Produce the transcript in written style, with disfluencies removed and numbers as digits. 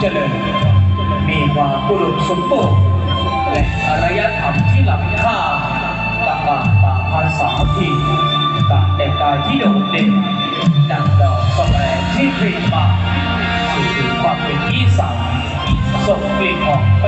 เจริญมีความอุดมสมบูรณ์และอารยธรรมที่ล้ำค่าต่างๆตามภาษาที่ต่างแต่กายที่โดดเด่นดังดอกสแลงที่พริบมาสื่อถึงความเป็นอีสานส่งกลิ่นออกไป